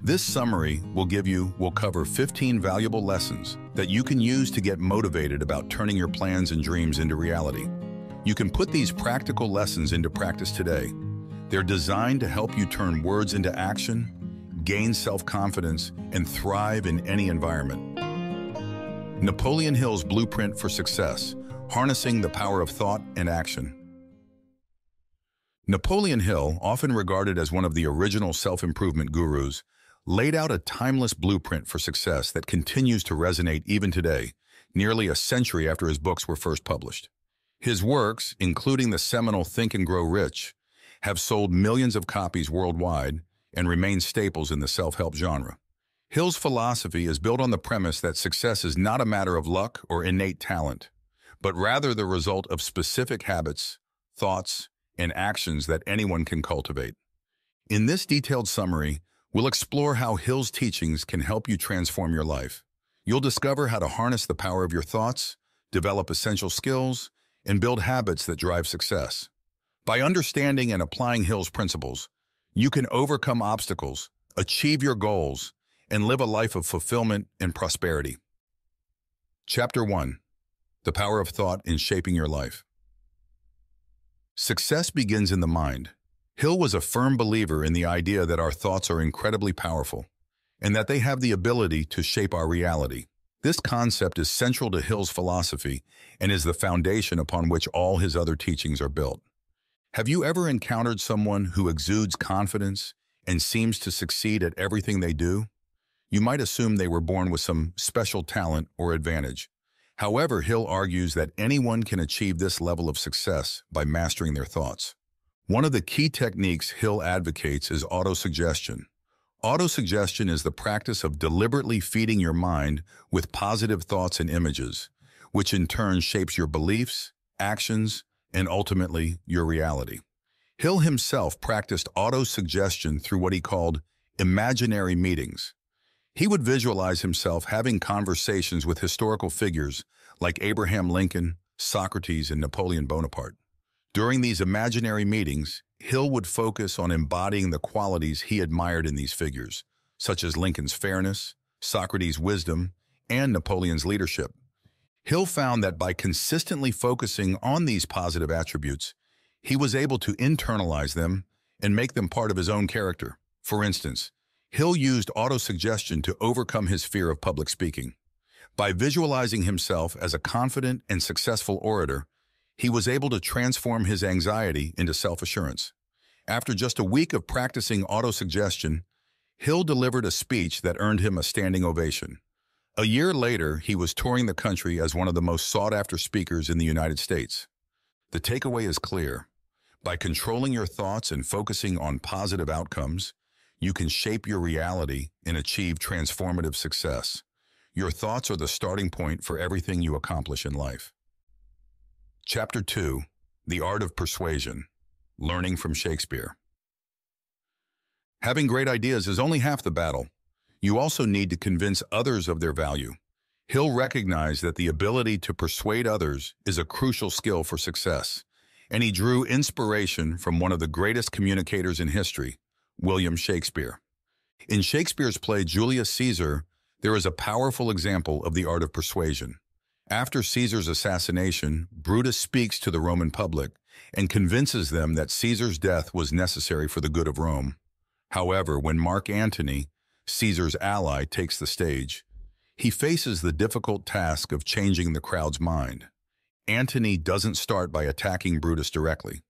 This summary will cover 15 valuable lessons that you can use to get motivated about turning your plans and dreams into reality. You can put these practical lessons into practice today. They're designed to help you turn words into action, gain self-confidence, and thrive in any environment. Napoleon Hill's Blueprint for Success: Harnessing the Power of Thought and Action. Napoleon Hill, often regarded as one of the original self-improvement gurus, laid out a timeless blueprint for success that continues to resonate even today, nearly a century after his books were first published. His works, including the seminal Think and Grow Rich, have sold millions of copies worldwide and remain staples in the self-help genre. Hill's philosophy is built on the premise that success is not a matter of luck or innate talent, but rather the result of specific habits, thoughts, and actions that anyone can cultivate. In this detailed summary, we'll explore how Hill's teachings can help you transform your life. You'll discover how to harness the power of your thoughts, develop essential skills, and build habits that drive success. By understanding and applying Hill's principles, you can overcome obstacles, achieve your goals, and live a life of fulfillment and prosperity. Chapter 1: The Power of Thought in Shaping Your Life. Success begins in the mind. Hill was a firm believer in the idea that our thoughts are incredibly powerful and that they have the ability to shape our reality. This concept is central to Hill's philosophy and is the foundation upon which all his other teachings are built. Have you ever encountered someone who exudes confidence and seems to succeed at everything they do? You might assume they were born with some special talent or advantage. However, Hill argues that anyone can achieve this level of success by mastering their thoughts. One of the key techniques Hill advocates is autosuggestion. Autosuggestion is the practice of deliberately feeding your mind with positive thoughts and images, which in turn shapes your beliefs, actions, and ultimately your reality. Hill himself practiced autosuggestion through what he called imaginary meetings. He would visualize himself having conversations with historical figures like Abraham Lincoln, Socrates, and Napoleon Bonaparte. During these imaginary meetings, Hill would focus on embodying the qualities he admired in these figures, such as Lincoln's fairness, Socrates' wisdom, and Napoleon's leadership. Hill found that by consistently focusing on these positive attributes, he was able to internalize them and make them part of his own character. For instance, Hill used autosuggestion to overcome his fear of public speaking. By visualizing himself as a confident and successful orator, he was able to transform his anxiety into self-assurance. After just a week of practicing autosuggestion, Hill delivered a speech that earned him a standing ovation. A year later, he was touring the country as one of the most sought-after speakers in the United States. The takeaway is clear. By controlling your thoughts and focusing on positive outcomes, you can shape your reality and achieve transformative success. Your thoughts are the starting point for everything you accomplish in life. Chapter 2: The Art of Persuasion: Learning from Shakespeare. Having great ideas is only half the battle. You also need to convince others of their value. Hill recognized that the ability to persuade others is a crucial skill for success, and he drew inspiration from one of the greatest communicators in history, William Shakespeare. In Shakespeare's play Julius Caesar, there is a powerful example of the art of persuasion. After Caesar's assassination, Brutus speaks to the Roman public and convinces them that Caesar's death was necessary for the good of Rome. However, when Mark Antony, Caesar's ally, takes the stage, he faces the difficult task of changing the crowd's mind. Antony doesn't start by attacking Brutus directly.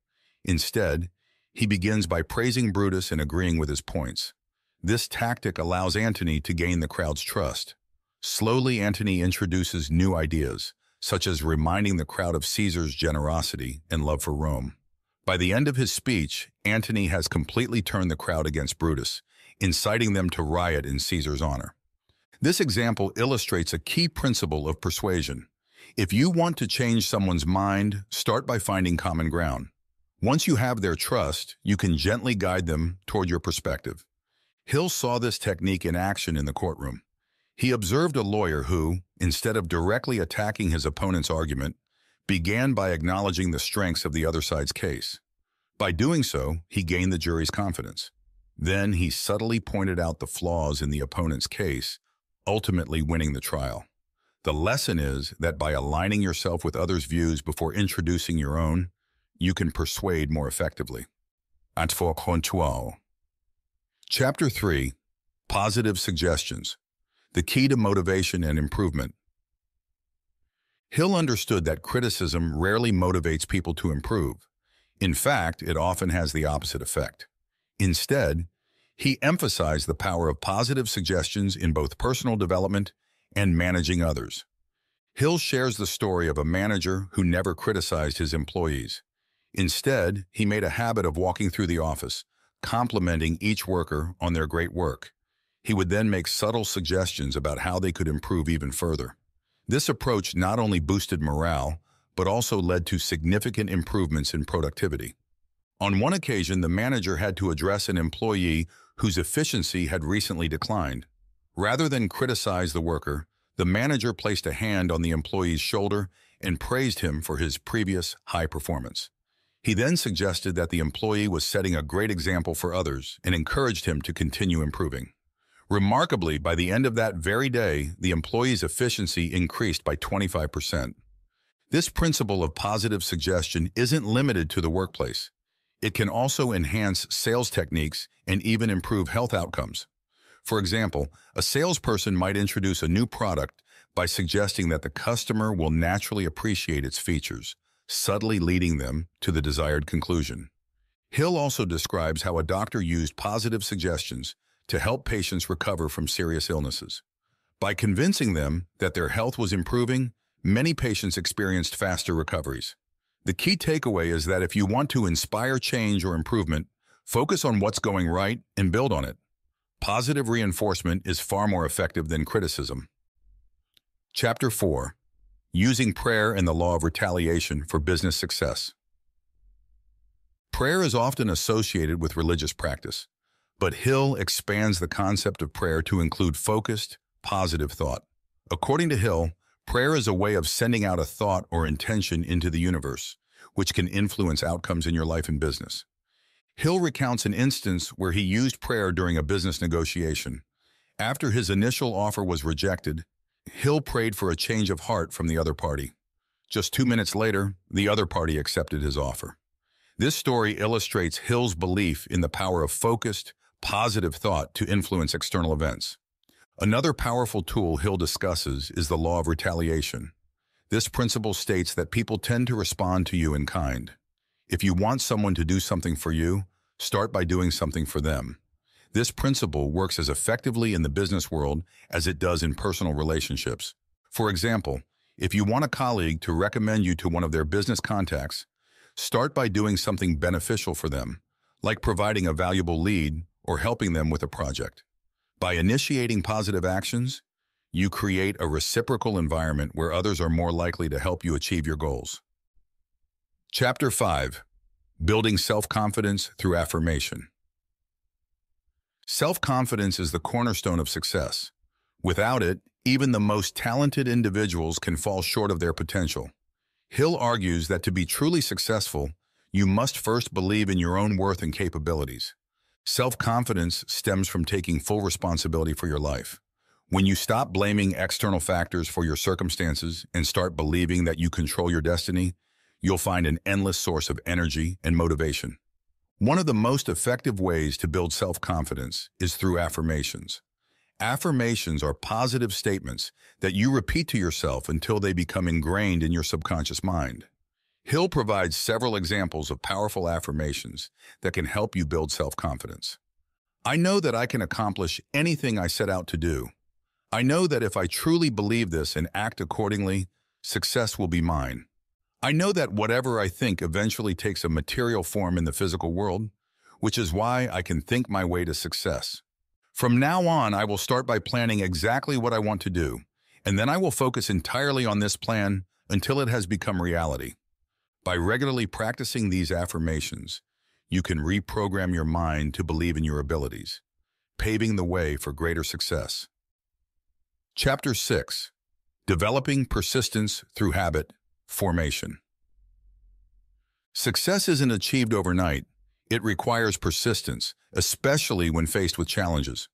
Instead, he begins by praising Brutus and agreeing with his points. This tactic allows Antony to gain the crowd's trust. Slowly, Antony introduces new ideas, such as reminding the crowd of Caesar's generosity and love for Rome. By the end of his speech, Antony has completely turned the crowd against Brutus, inciting them to riot in Caesar's honor. This example illustrates a key principle of persuasion. If you want to change someone's mind, start by finding common ground. Once you have their trust, you can gently guide them toward your perspective. Hill saw this technique in action in the courtroom. He observed a lawyer who, instead of directly attacking his opponent's argument, began by acknowledging the strengths of the other side's case. By doing so, he gained the jury's confidence. Then he subtly pointed out the flaws in the opponent's case, ultimately winning the trial. The lesson is that by aligning yourself with others' views before introducing your own, you can persuade more effectively. Chapter 3. Positive Suggestions. The Key to Motivation and Improvement. Hill understood that criticism rarely motivates people to improve. In fact, it often has the opposite effect. Instead, he emphasized the power of positive suggestions in both personal development and managing others. Hill shares the story of a manager who never criticized his employees. Instead, he made a habit of walking through the office, complimenting each worker on their great work. He would then make subtle suggestions about how they could improve even further. This approach not only boosted morale, but also led to significant improvements in productivity. On one occasion, the manager had to address an employee whose efficiency had recently declined. Rather than criticize the worker, the manager placed a hand on the employee's shoulder and praised him for his previous high performance. He then suggested that the employee was setting a great example for others and encouraged him to continue improving. Remarkably, by the end of that very day, the employee's efficiency increased by 25%. This principle of positive suggestion isn't limited to the workplace. It can also enhance sales techniques and even improve health outcomes. For example, a salesperson might introduce a new product by suggesting that the customer will naturally appreciate its features, subtly leading them to the desired conclusion. Hill also describes how a doctor used positive suggestions to help patients recover from serious illnesses. By convincing them that their health was improving, many patients experienced faster recoveries. The key takeaway is that if you want to inspire change or improvement, focus on what's going right and build on it. Positive reinforcement is far more effective than criticism. Chapter 4. Using Prayer and the Law of Retaliation for Business Success. Prayer is often associated with religious practice, but Hill expands the concept of prayer to include focused, positive thought. According to Hill, prayer is a way of sending out a thought or intention into the universe, which can influence outcomes in your life and business. Hill recounts an instance where he used prayer during a business negotiation. After his initial offer was rejected, Hill prayed for a change of heart from the other party. Just 2 minutes later, the other party accepted his offer. This story illustrates Hill's belief in the power of focused, positive thought to influence external events. Another powerful tool Hill discusses is the law of retaliation. This principle states that people tend to respond to you in kind. If you want someone to do something for you, start by doing something for them. This principle works as effectively in the business world as it does in personal relationships. For example, if you want a colleague to recommend you to one of their business contacts, start by doing something beneficial for them, like providing a valuable lead or helping them with a project. By initiating positive actions, you create a reciprocal environment where others are more likely to help you achieve your goals. Chapter 5. Building Self-Confidence Through Affirmation. Self-confidence is the cornerstone of success. Without it, even the most talented individuals can fall short of their potential. Hill argues that to be truly successful, you must first believe in your own worth and capabilities. Self-confidence stems from taking full responsibility for your life. When you stop blaming external factors for your circumstances and start believing that you control your destiny, you'll find an endless source of energy and motivation. One of the most effective ways to build self-confidence is through affirmations. Affirmations are positive statements that you repeat to yourself until they become ingrained in your subconscious mind. Hill provides several examples of powerful affirmations that can help you build self-confidence. I know that I can accomplish anything I set out to do. I know that if I truly believe this and act accordingly, success will be mine. I know that whatever I think eventually takes a material form in the physical world, which is why I can think my way to success. From now on, I will start by planning exactly what I want to do, and then I will focus entirely on this plan until it has become reality. By regularly practicing these affirmations, you can reprogram your mind to believe in your abilities, paving the way for greater success. Chapter 6. Developing Persistence Through Habit Formation. Success isn't achieved overnight. It requires persistence, especially when faced with challenges.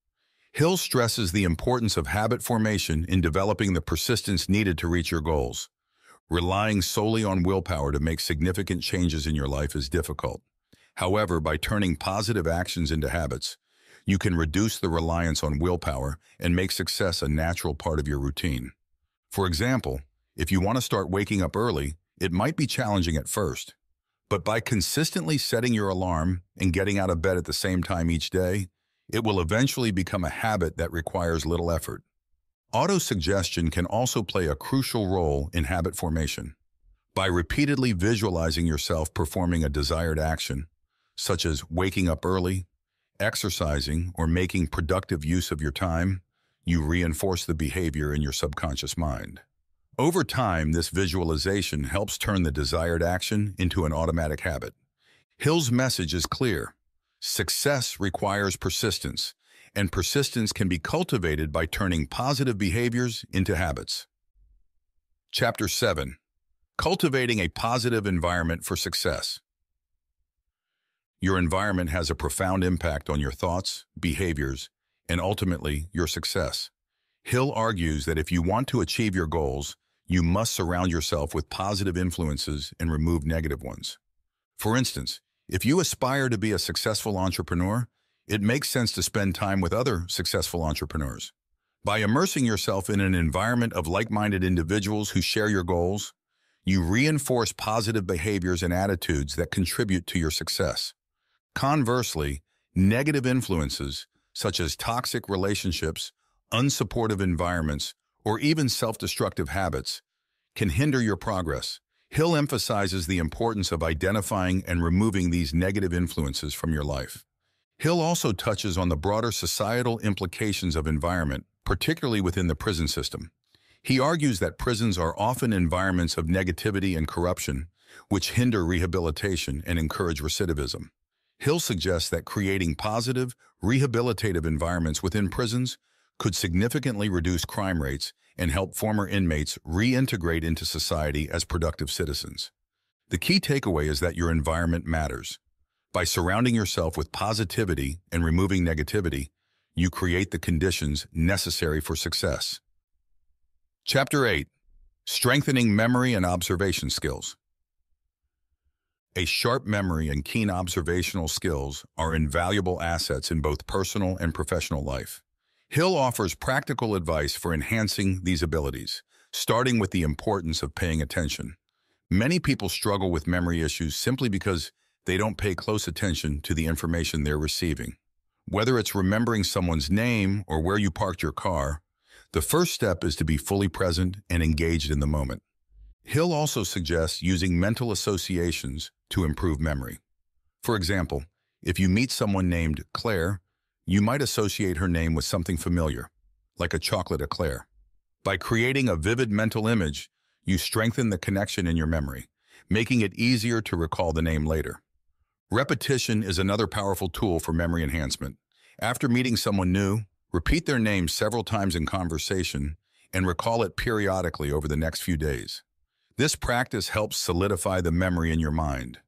Hill stresses the importance of habit formation in developing the persistence needed to reach your goals. Relying solely on willpower to make significant changes in your life is difficult. However, by turning positive actions into habits, you can reduce the reliance on willpower and make success a natural part of your routine. For example, if you want to start waking up early, it might be challenging at first. But by consistently setting your alarm and getting out of bed at the same time each day, it will eventually become a habit that requires little effort. Autosuggestion can also play a crucial role in habit formation. By repeatedly visualizing yourself performing a desired action, such as waking up early, exercising, or making productive use of your time, you reinforce the behavior in your subconscious mind. Over time, this visualization helps turn the desired action into an automatic habit. Hill's message is clear. Success requires persistence, and persistence can be cultivated by turning positive behaviors into habits. Chapter 7. Cultivating a positive environment for success. Your environment has a profound impact on your thoughts, behaviors, and ultimately, your success. Hill argues that if you want to achieve your goals, you must surround yourself with positive influences and remove negative ones. For instance, if you aspire to be a successful entrepreneur, it makes sense to spend time with other successful entrepreneurs. By immersing yourself in an environment of like-minded individuals who share your goals, you reinforce positive behaviors and attitudes that contribute to your success. Conversely, negative influences, such as toxic relationships, unsupportive environments, or even self-destructive habits, can hinder your progress. Hill emphasizes the importance of identifying and removing these negative influences from your life. Hill also touches on the broader societal implications of environment, particularly within the prison system. He argues that prisons are often environments of negativity and corruption, which hinder rehabilitation and encourage recidivism. Hill suggests that creating positive, rehabilitative environments within prisons could significantly reduce crime rates and help former inmates reintegrate into society as productive citizens. The key takeaway is that your environment matters. By surrounding yourself with positivity and removing negativity, you create the conditions necessary for success. Chapter 8. Strengthening Memory and Observation Skills. A sharp memory and keen observational skills are invaluable assets in both personal and professional life. Hill offers practical advice for enhancing these abilities, starting with the importance of paying attention. Many people struggle with memory issues simply because they don't pay close attention to the information they're receiving. Whether it's remembering someone's name or where you parked your car, the first step is to be fully present and engaged in the moment. Hill also suggests using mental associations to improve memory. For example, if you meet someone named Claire, you might associate her name with something familiar, like a chocolate eclair. By creating a vivid mental image, you strengthen the connection in your memory, making it easier to recall the name later. Repetition is another powerful tool for memory enhancement. After meeting someone new, repeat their name several times in conversation and recall it periodically over the next few days. This practice helps solidify the memory in your mind.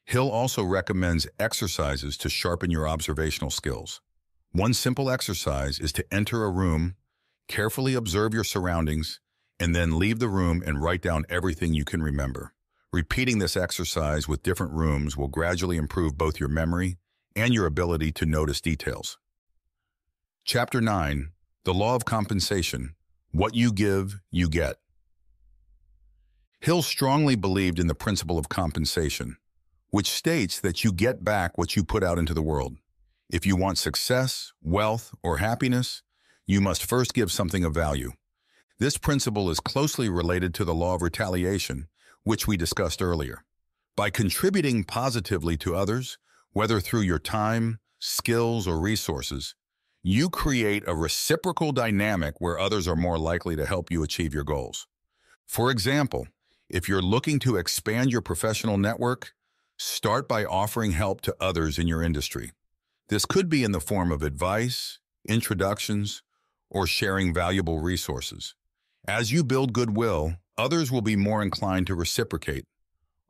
Hill also recommends exercises to sharpen your observational skills. One simple exercise is to enter a room, carefully observe your surroundings, and then leave the room and write down everything you can remember. Repeating this exercise with different rooms will gradually improve both your memory and your ability to notice details. Chapter 9. The Law of Compensation. What you give, you get. Hill strongly believed in the principle of compensation, which states that you get back what you put out into the world. If you want success, wealth, or happiness, you must first give something of value. This principle is closely related to the law of retaliation, which we discussed earlier. By contributing positively to others, whether through your time, skills, or resources, you create a reciprocal dynamic where others are more likely to help you achieve your goals. For example, if you're looking to expand your professional network, start by offering help to others in your industry. This could be in the form of advice, introductions, or sharing valuable resources. As you build goodwill, others will be more inclined to reciprocate,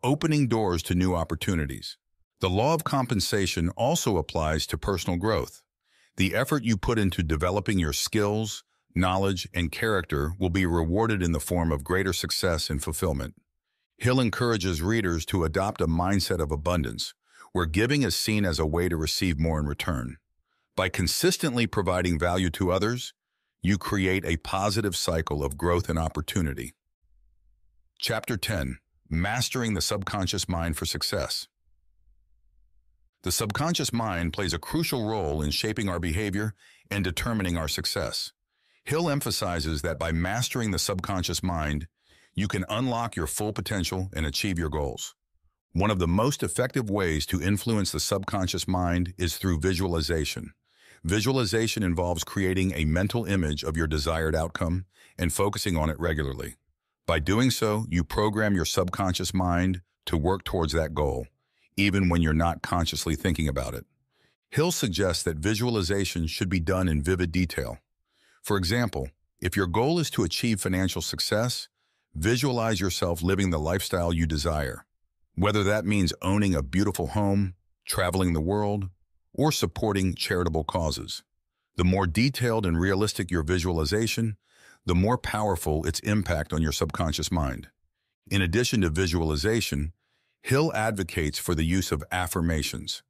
opening doors to new opportunities. The law of compensation also applies to personal growth. The effort you put into developing your skills, knowledge, and character will be rewarded in the form of greater success and fulfillment. Hill encourages readers to adopt a mindset of abundance, where giving is seen as a way to receive more in return. By consistently providing value to others, you create a positive cycle of growth and opportunity. Chapter 10. Mastering the Subconscious Mind for Success. The subconscious mind plays a crucial role in shaping our behavior and determining our success. Hill emphasizes that by mastering the subconscious mind, you can unlock your full potential and achieve your goals. One of the most effective ways to influence the subconscious mind is through visualization. Visualization involves creating a mental image of your desired outcome and focusing on it regularly. By doing so, you program your subconscious mind to work towards that goal, even when you're not consciously thinking about it. Hill suggests that visualization should be done in vivid detail. For example, if your goal is to achieve financial success, visualize yourself living the lifestyle you desire. Whether that means owning a beautiful home, traveling the world, or supporting charitable causes. The more detailed and realistic your visualization, the more powerful its impact on your subconscious mind. In addition to visualization, Hill advocates for the use of affirmations.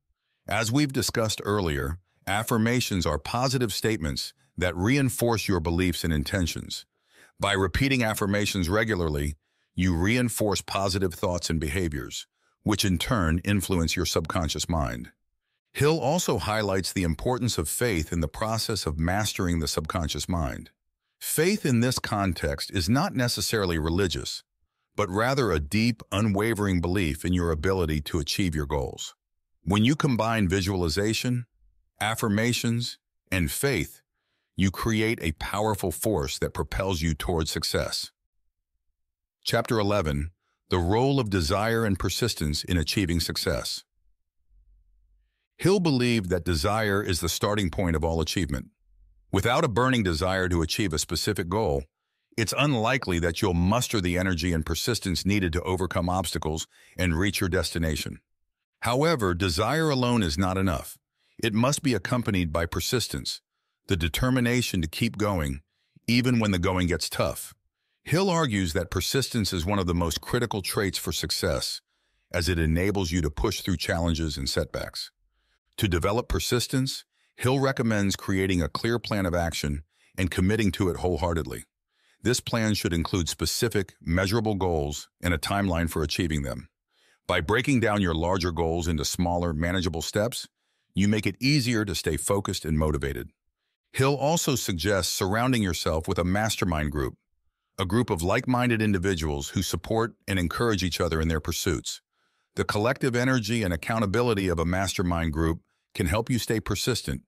As we've discussed earlier, affirmations are positive statements that reinforce your beliefs and intentions. By repeating affirmations regularly, you reinforce positive thoughts and behaviors, which in turn influence your subconscious mind. Hill also highlights the importance of faith in the process of mastering the subconscious mind. Faith in this context is not necessarily religious, but rather a deep, unwavering belief in your ability to achieve your goals. When you combine visualization, affirmations, and faith, you create a powerful force that propels you towards success. Chapter 11. The Role of Desire and Persistence in Achieving Success. Hill believed that desire is the starting point of all achievement. Without a burning desire to achieve a specific goal, it's unlikely that you'll muster the energy and persistence needed to overcome obstacles and reach your destination. However, desire alone is not enough. It must be accompanied by persistence, the determination to keep going, even when the going gets tough. Hill argues that persistence is one of the most critical traits for success, as it enables you to push through challenges and setbacks. To develop persistence, Hill recommends creating a clear plan of action and committing to it wholeheartedly. This plan should include specific, measurable goals and a timeline for achieving them. By breaking down your larger goals into smaller, manageable steps, you make it easier to stay focused and motivated. Hill also suggests surrounding yourself with a mastermind group, a group of like-minded individuals who support and encourage each other in their pursuits. The collective energy and accountability of a mastermind group can help you stay persistent,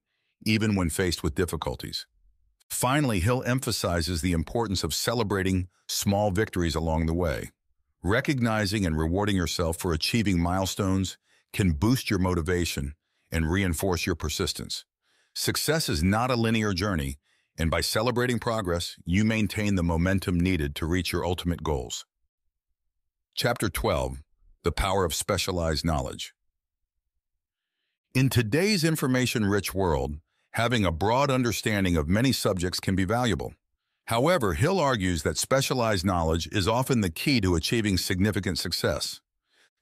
even when faced with difficulties. Finally, Hill emphasizes the importance of celebrating small victories along the way. Recognizing and rewarding yourself for achieving milestones can boost your motivation and reinforce your persistence. Success is not a linear journey, and by celebrating progress, you maintain the momentum needed to reach your ultimate goals. Chapter 12. The Power of Specialized Knowledge. In today's information-rich world, having a broad understanding of many subjects can be valuable. However, Hill argues that specialized knowledge is often the key to achieving significant success.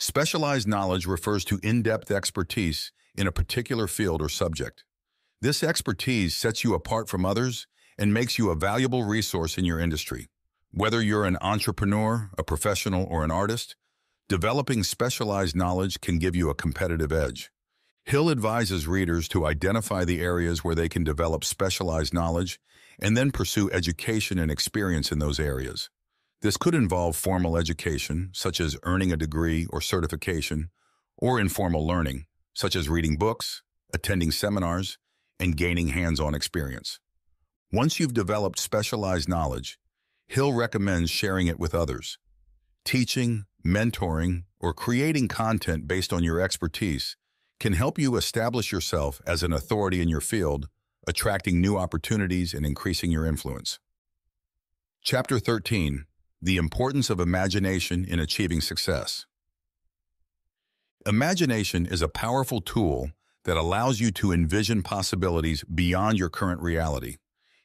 Specialized knowledge refers to in-depth expertise in a particular field or subject. This expertise sets you apart from others and makes you a valuable resource in your industry. Whether you're an entrepreneur, a professional, or an artist, developing specialized knowledge can give you a competitive edge. Hill advises readers to identify the areas where they can develop specialized knowledge and then pursue education and experience in those areas. This could involve formal education, such as earning a degree or certification, or informal learning, such as reading books, attending seminars, and gaining hands-on experience. Once you've developed specialized knowledge, Hill recommends sharing it with others. Teaching, mentoring, or creating content based on your expertise can help you establish yourself as an authority in your field, attracting new opportunities and increasing your influence. Chapter 13. The Importance of Imagination in Achieving Success. Imagination is a powerful tool that allows you to envision possibilities beyond your current reality.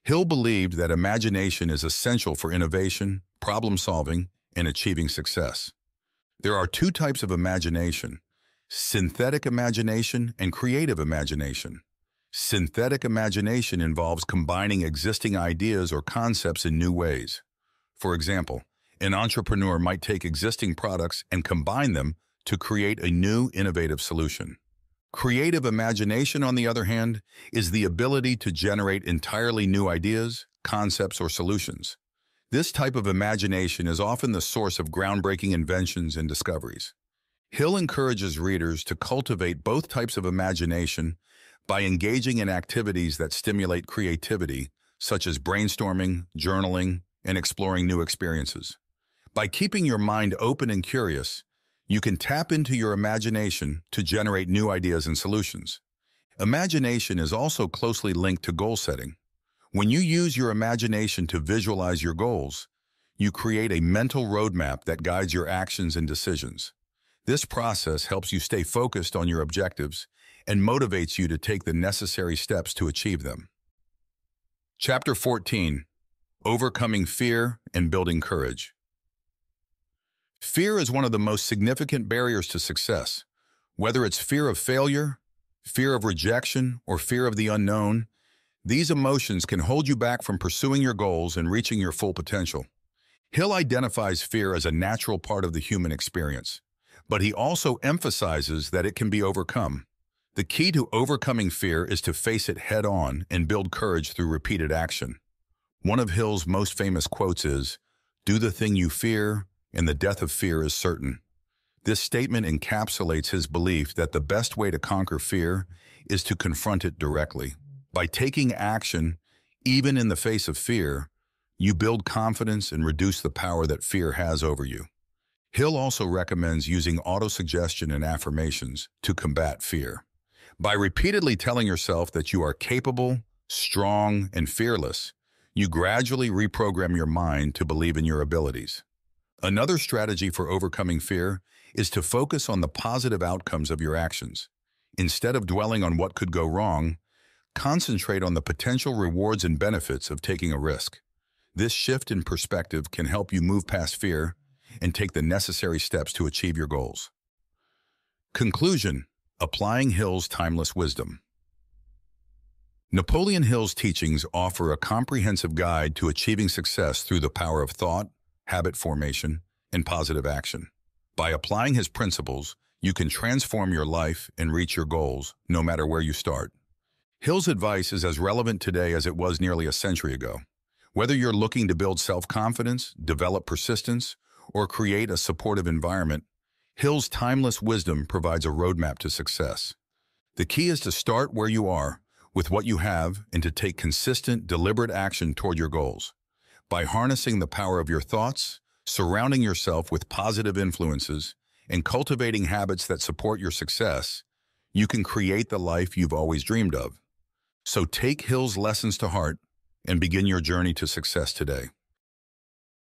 Hill believed that imagination is essential for innovation, problem-solving, and achieving success. There are two types of imagination: synthetic imagination and creative imagination. Synthetic imagination involves combining existing ideas or concepts in new ways. For example, an entrepreneur might take existing products and combine them to create a new, innovative solution. Creative imagination, on the other hand, is the ability to generate entirely new ideas, concepts, or solutions. This type of imagination is often the source of groundbreaking inventions and discoveries. Hill encourages readers to cultivate both types of imagination by engaging in activities that stimulate creativity, such as brainstorming, journaling, and exploring new experiences. By keeping your mind open and curious, you can tap into your imagination to generate new ideas and solutions. Imagination is also closely linked to goal setting. When you use your imagination to visualize your goals, you create a mental roadmap that guides your actions and decisions. This process helps you stay focused on your objectives and motivates you to take the necessary steps to achieve them. Chapter 14: Overcoming Fear and Building Courage. Fear is one of the most significant barriers to success. Whether it's fear of failure, fear of rejection, or fear of the unknown, these emotions can hold you back from pursuing your goals and reaching your full potential. Hill identifies fear as a natural part of the human experience, but he also emphasizes that it can be overcome. The key to overcoming fear is to face it head-on and build courage through repeated action. One of Hill's most famous quotes is, "Do the thing you fear, and the death of fear is certain." This statement encapsulates his belief that the best way to conquer fear is to confront it directly. By taking action, even in the face of fear, you build confidence and reduce the power that fear has over you. Hill also recommends using autosuggestion and affirmations to combat fear. By repeatedly telling yourself that you are capable, strong, and fearless, you gradually reprogram your mind to believe in your abilities. Another strategy for overcoming fear is to focus on the positive outcomes of your actions. Instead of dwelling on what could go wrong, concentrate on the potential rewards and benefits of taking a risk. This shift in perspective can help you move past fear and take the necessary steps to achieve your goals. Conclusion: Applying Hill's timeless wisdom. Napoleon Hill's teachings offer a comprehensive guide to achieving success through the power of thought, habit formation, and positive action. By applying his principles, you can transform your life and reach your goals, no matter where you start. Hill's advice is as relevant today as it was nearly a century ago. Whether you're looking to build self-confidence, develop persistence, or create a supportive environment, Hill's timeless wisdom provides a roadmap to success. The key is to start where you are, with what you have, and to take consistent, deliberate action toward your goals. By harnessing the power of your thoughts, surrounding yourself with positive influences, and cultivating habits that support your success, you can create the life you've always dreamed of. So take Hill's lessons to heart and begin your journey to success today.